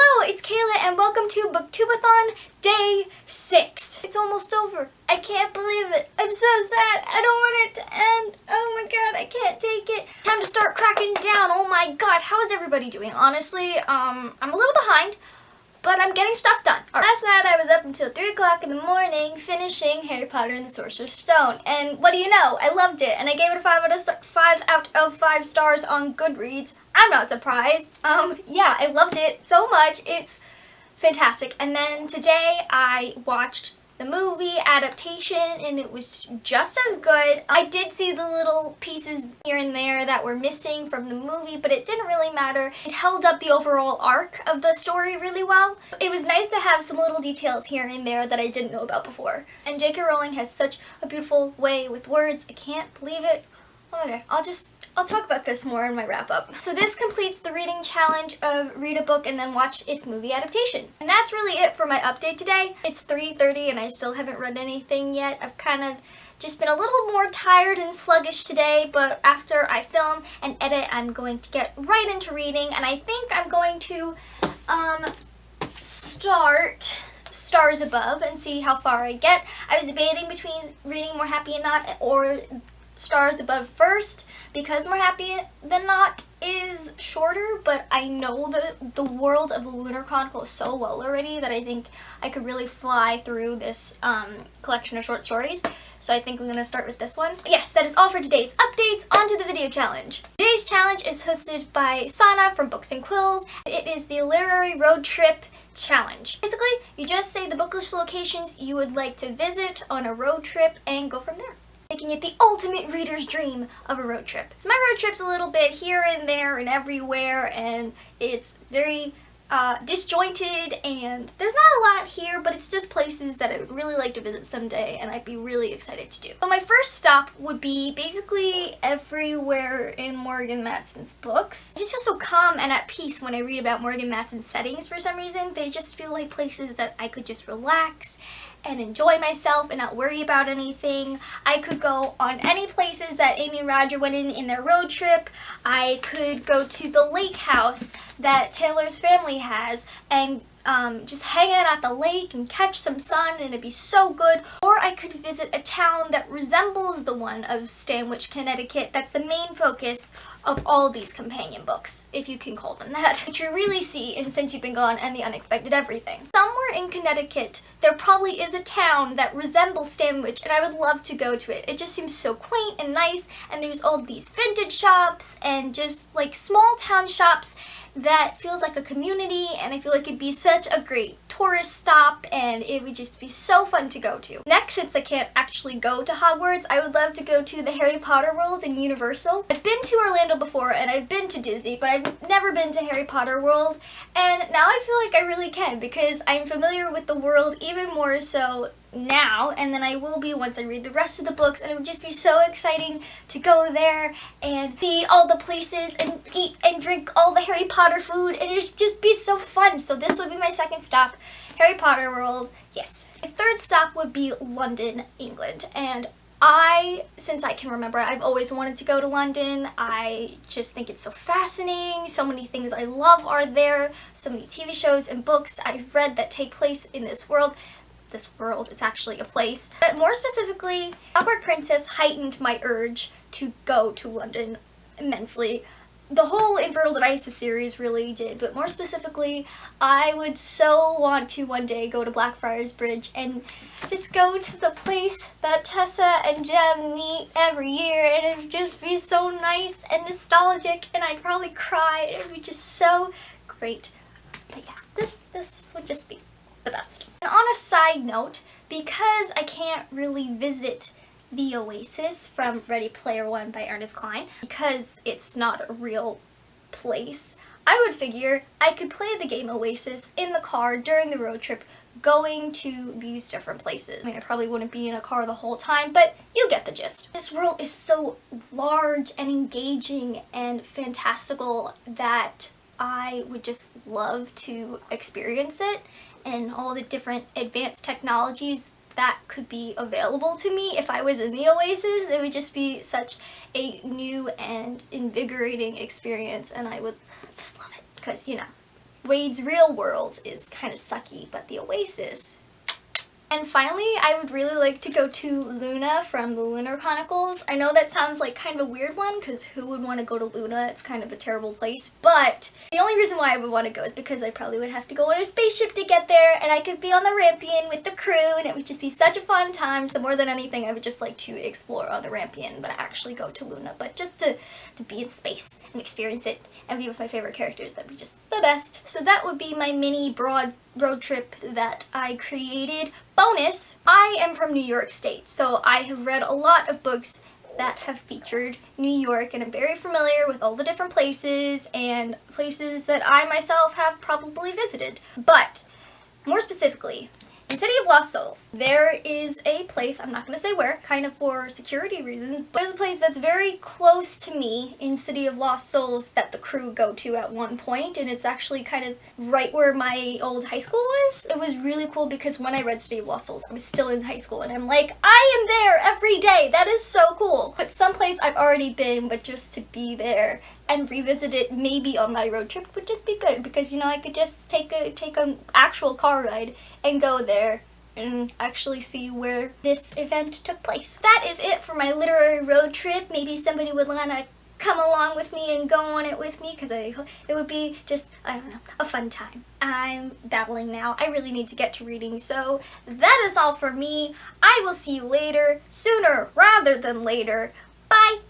Hello, it's Kayla and welcome to Booktube-A-Thon Day 6. It's almost over. I can't believe it. I'm so sad. I don't want it to end. Oh my god, I can't take it. Time to start cracking down. Oh my god, how is everybody doing? Honestly, I'm a little behind, but I'm getting stuff done. Last night I was up until 3 o'clock in the morning finishing Harry Potter and the Sorcerer's Stone. And what do you know? I loved it and I gave it a 5 out of 5 stars on Goodreads. I'm not surprised. Yeah, I loved it so much. It's fantastic. And then today I watched the movie adaptation and it was just as good. I did see the little pieces here and there that were missing from the movie, but it didn't really matter. It held up the overall arc of the story really well. It was nice to have some little details here and there that I didn't know about before. And J.K. Rowling has such a beautiful way with words. I can't believe it. Oh my god, I'll talk about this more in my wrap-up. So this completes the reading challenge of read a book and then watch its movie adaptation. And that's really it for my update today. It's 3:30 and I still haven't read anything yet. I've kind of just been a little more tired and sluggish today, but after I film and edit, I'm going to get right into reading, and I think I'm going to start Stars Above and see how far I get. I was debating between reading More Happy and Not or Stars Above first, because More Happy Than Not is shorter, but I know the world of the Lunar Chronicles so well already that I think I could really fly through this collection of short stories. So I think I'm going to start with this one. Yes, that is all for today's updates. On to the video challenge. Today's challenge is hosted by Sana from Books and Quills. It is the Literary Road Trip Challenge. Basically, you just say the bookish locations you would like to visit on a road trip and go from there, making it the ultimate reader's dream of a road trip. So my road trip's a little bit here and there and everywhere, and it's very disjointed, and there's not a lot here, but it's just places that I would really like to visit someday and I'd be really excited to do. So my first stop would be basically everywhere in Morgan Matson's books. I just feel so calm and at peace when I read about Morgan Matson's settings for some reason. They just feel like places that I could just relax and enjoy myself and not worry about anything. I could go on any places that Amy and Roger went in their road trip. I could go to the lake house that Taylor's family has and just hang out at the lake and catch some sun, and it'd be so good. Or I could visit a town that resembles the one of Stanwich, Connecticut. That's the main focus of all these companion books, if you can call them that, which you really see in Since You've Been Gone and The Unexpected Everything. Somewhere in Connecticut, there probably is a town that resembles Stanwich, and I would love to go to it. It just seems so quaint and nice, and there's all these vintage shops and just like small town shops that feels like a community, and I feel like it'd be such a great tourist stop and it would just be so fun to go to. Next, since I can't actually go to Hogwarts, I would love to go to the Harry Potter World in Universal. I've been to Orlando before and I've been to Disney, but I've never been to Harry Potter World, and now I feel like I really can because I'm familiar with the world even more so now, and then I will be once I read the rest of the books, and it would just be so exciting to go there and see all the places and eat and drink all the Harry Potter food, and it'd just be so fun. So this would be my second stop, Harry Potter World, yes. My third stop would be London, England, and since I can remember, I've always wanted to go to London. I just think it's so fascinating. So many things I love are there, so many TV shows and books I've read that take place in this world. It's actually a place. But more specifically, Clockwork Princess heightened my urge to go to London immensely. The whole Infernal Devices series really did, but more specifically, I would so want to one day go to Blackfriars Bridge and just go to the place that Tessa and Jem meet every year, and it would just be so nice and nostalgic, and I'd probably cry, and it would be just so great. But yeah, this would just be the best. And on a side note, because I can't really visit the Oasis from Ready Player One by Ernest Cline, because it's not a real place, I would figure I could play the game Oasis in the car during the road trip going to these different places. I mean, I probably wouldn't be in a car the whole time, but you get the gist. This world is so large and engaging and fantastical that I would just love to experience it, and all the different advanced technologies that could be available to me if I was in the Oasis. It would just be such a new and invigorating experience, and I would just love it because, you know, Wade's real world is kind of sucky, but the Oasis. And finally, I would really like to go to Luna from the Lunar Chronicles. I know that sounds like kind of a weird one, because who would want to go to Luna? It's kind of a terrible place. But the only reason why I would want to go is because I probably would have to go on a spaceship to get there, and I could be on the Rampion with the crew, and it would just be such a fun time. So more than anything, I would just like to explore on the Rampion, but actually go to Luna. But just to be in space and experience it and be with my favorite characters, that'd be just the best. So that would be my mini broad road trip that I created. Bonus, I am from New York State, so I have read a lot of books that have featured New York, and I'm very familiar with all the different places and places that I myself have probably visited. But more specifically, in City of Lost Souls, there is a place, I'm not going to say where, kind of for security reasons, but there's a place that's very close to me in City of Lost Souls that the crew go to at one point, and it's actually kind of right where my old high school was. It was really cool because when I read City of Lost Souls, I was still in high school, and I'm like, I am there every day! That is so cool! But someplace I've already been, but just to be there and revisit it maybe on my road trip would just be good, because, you know, I could just take an actual car ride and go there and actually see where this event took place. That is it for my literary road trip. Maybe somebody would want to come along with me and go on it with me, because it would be just, I don't know, a fun time. I'm babbling now. I really need to get to reading, so that is all for me. I will see you later, sooner rather than later. Bye!